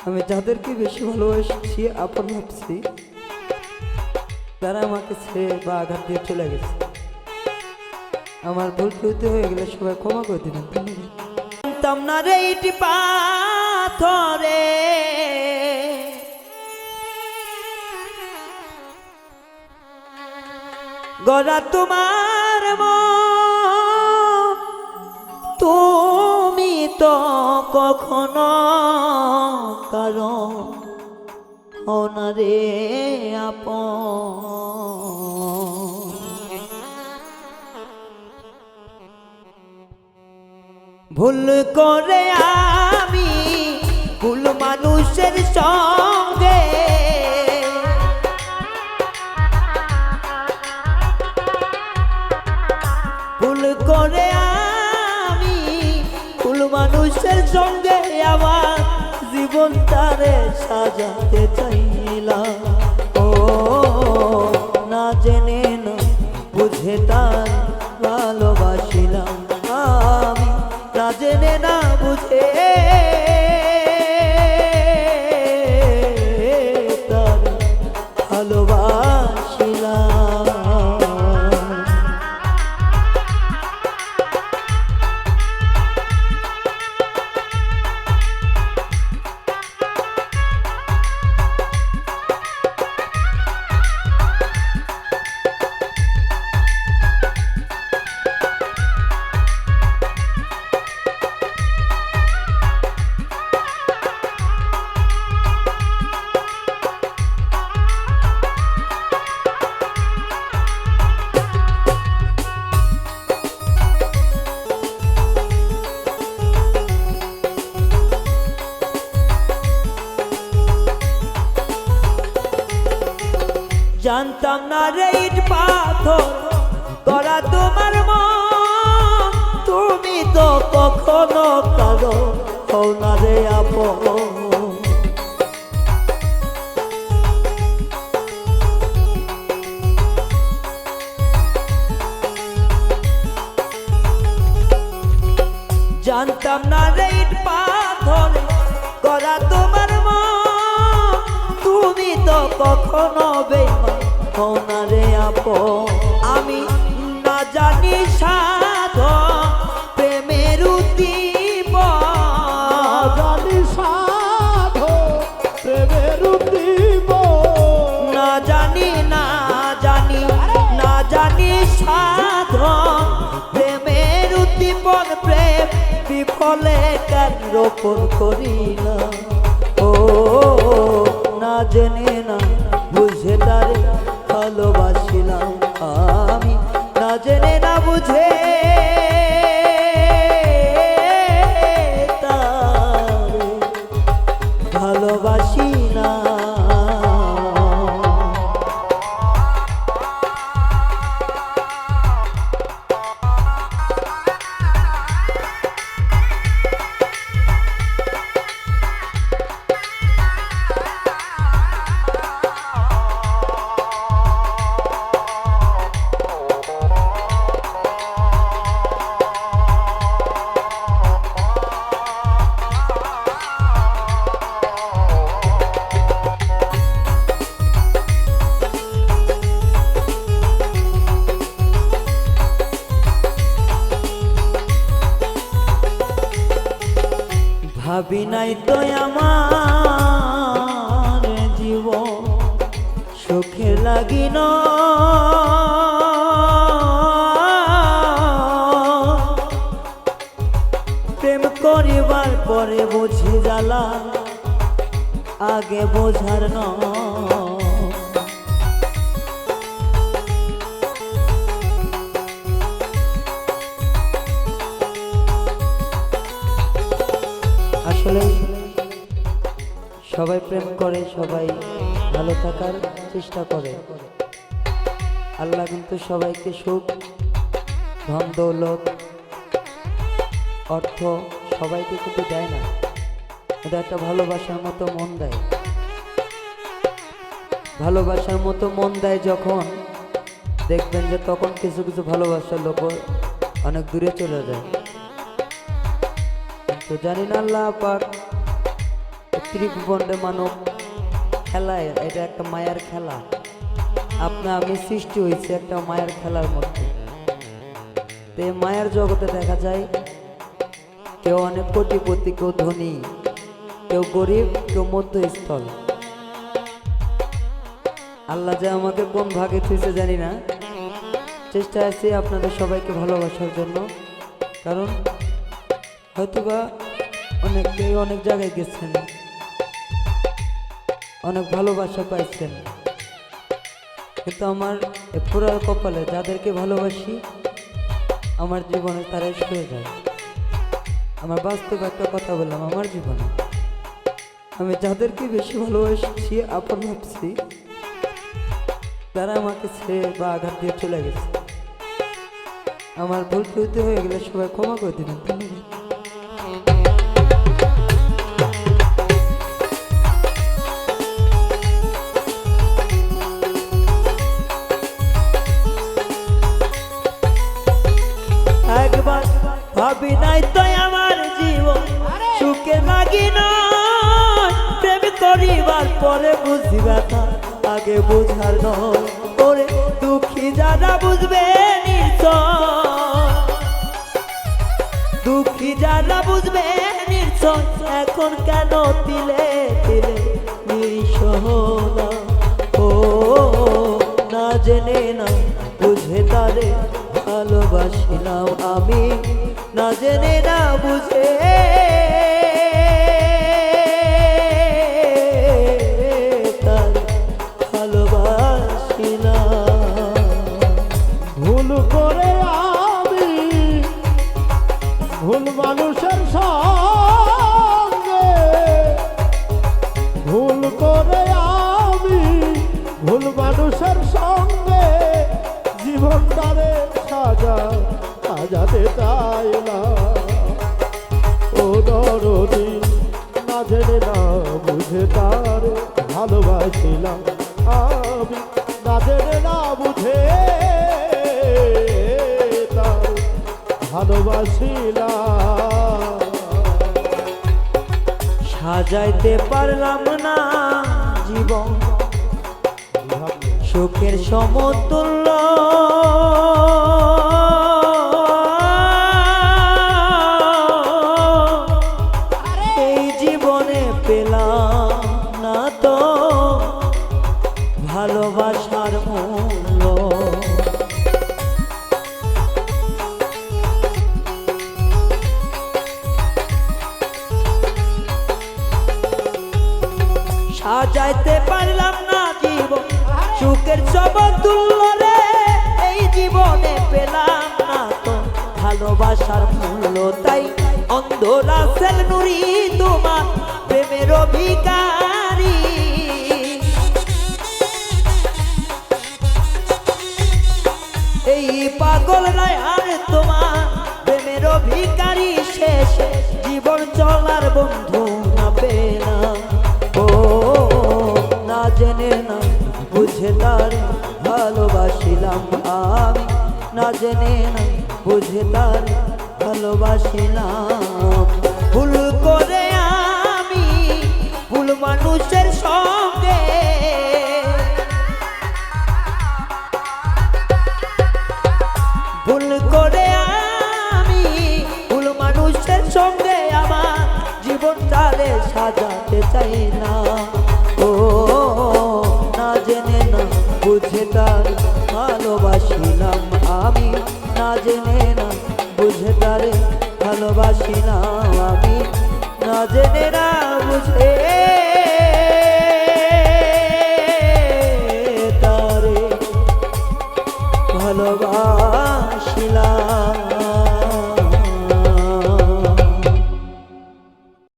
আমি যাদেরকে বেশি ভালোবাসছি আপন ভাবছি তারা আমাকে ছেড়ে বা আঘাত দিয়ে চলে গেছে। আমার ভুল ত্রুটি হয়ে গেলে সবাই ক্ষমা করে দিবেন। জানতাম না রে ইটি পাথরে গড়া তোমার মন, তুমি তো কখনো কারণ হও না রে আপন। ভুল করে আমি ভুল মানুষের সঙ্গে ভুল করে আমি ভুল মানুষের সঙ্গে আমার জীবনটারে সাজাতে চাইলাম। ও না জেনে না বুঝে তার ভালোবাসিলাম আমি, না জেনে না বুঝে তার ভালোবাসিলাম। জানতাম না রে ইট পাথর গড়া তোমার মন, তুমি তো কখনো কারো হও না রে আপন। জানতাম না রে ইট পাথর গড়া তোমার মন, তুমি তো কখনো বেঈমান হও না রে আপন। আমি না জানি সাধন প্রেমের উদ্দীপন, জানি সাধো প্রেমের উদ্দীপন, না জানি সাধন প্রেমের উদ্দীপন, প্রেম বিফলে কেন রোপণ করিলাম। ও না জেনে না বুঝে তারে ভালোবাসিলাম আমি, না জেনে না বুঝে তারে ভালোবাসি না। ভাবি নাই তো আমার জীবন সুখে লাগিন, প্রেম করিবার পরে বুঝি জ্বালা আগে বোঝার নয়। আসলে সবাই প্রেম করে, সবাই ভালো থাকার চেষ্টা করে। আল্লাহ কিন্তু সবাইকে সুখ, ধন দৌলত, অর্থ সবাইকে কিন্তু দেয় না, এটা একটা ভালোবাসার মতো মন দেয়। ভালোবাসার মতো মন দেয় যখন, দেখবেন যে তখন কিছু কিছু ভালোবাসার লোক অনেক দূরে চলে যায়। তো জানি না আল্লাহ পাক শ্রীভুবনে মানব খেলায়, এটা একটা মায়ার খেলা। আমি সৃষ্টি হয়েছে একটা মায়ার খেলার মধ্যে। তো এই মায়ার জগতে দেখা যায় কেউ অনেক কোটিপতি, কেউ ধনী, কেউ গরিব, কেউ মধ্যস্থল। আল্লাহ যে আমাকে কোন ভাগে থুইছে জানি না, চেষ্টা আছি আপনাদের সবাইকে ভালোবাসার জন্য। কারণ হয়তোবা অনেকেই অনেক জায়গায় গেছেন, অনেক ভালোবাসা পাইছেন, কিন্তু আমার পুরা কপালে যাদেরকে ভালোবাসি আমার জীবনে তারাই সয়ে যায়। আমার বাস্তব একটা কথা বললাম, আমার জীবনে আমি যাদেরকে বেশি ভালোবাসছি, আপন ভাবছি, তারা আমাকে ছেড়ে বা আঘাত দিয়ে চলে গেছে। আমার ভুল ত্রুটি হয়ে গেলে সবাই ক্ষমা করে দিবেন। একবার ভাবি নাই তো আমার জীবন সুখে লাগি না, প্রেম করিবার পরে বুঝি ব্যথা আগে বুঝার নয়। ওরে দুঃখী যারা বুঝবে নিশ্চয়, দুঃখী যারা বুঝবে নিশ্চয়, এখন কেন তিলে তিলে নিঃসহনা। ও না জেনে না বুঝে তারে ভালোবাসিলাম আমি, না জেনে না বুঝে তার ভালোবাসিলাম। ভুল করে আমি ভুল মানুষের সঙ্গে, ভুল করে আমি ভুল মানুষের সঙ্গে জীবনটারে সাজাতে চাইলাম। ও দরদি না জেনে না বুঝে তার ভালোবাসিলাম আমি, না জেনে না বুঝে তার ভালোবাসিলাম। সাজাইতে পারলাম না জীবন সুখের সমতুল্য, এই জীবনে পেলাম না তো ভালোবাসার মূল্য। সাজাইতে পারলাম না জীবন সুখের সমতুল্য রে, এই জীবনে পেলাম না তো ভালোবাসার মূল্য। তাই অন্ধ রাসেল নুরি তোমার প্রেমের অভিকারী, এই পাগল রায়ার তোমার প্রেমের অভিকারী, শেষে জীবন চলার বন্ধু না পেলা। ও না জেনে না বুঝে তার ভালোবাসিলাম আমি, না জেনে না বুঝে তার ভালোবাসিলাম। ভুল করে আমি ভুল মানুষের সঙ্গে, ভুল করে আমি ভুল মানুষের সঙ্গে আমার জীবনটারে সাজাতে চাই না। ও না জেনে না বুঝে তার ভালোবাসিলাম আমি, না জেনে না বুঝে তারে ভালোবাসিলাম আমি, না জেনে না বুঝে তারে ভালোবাসিলাম।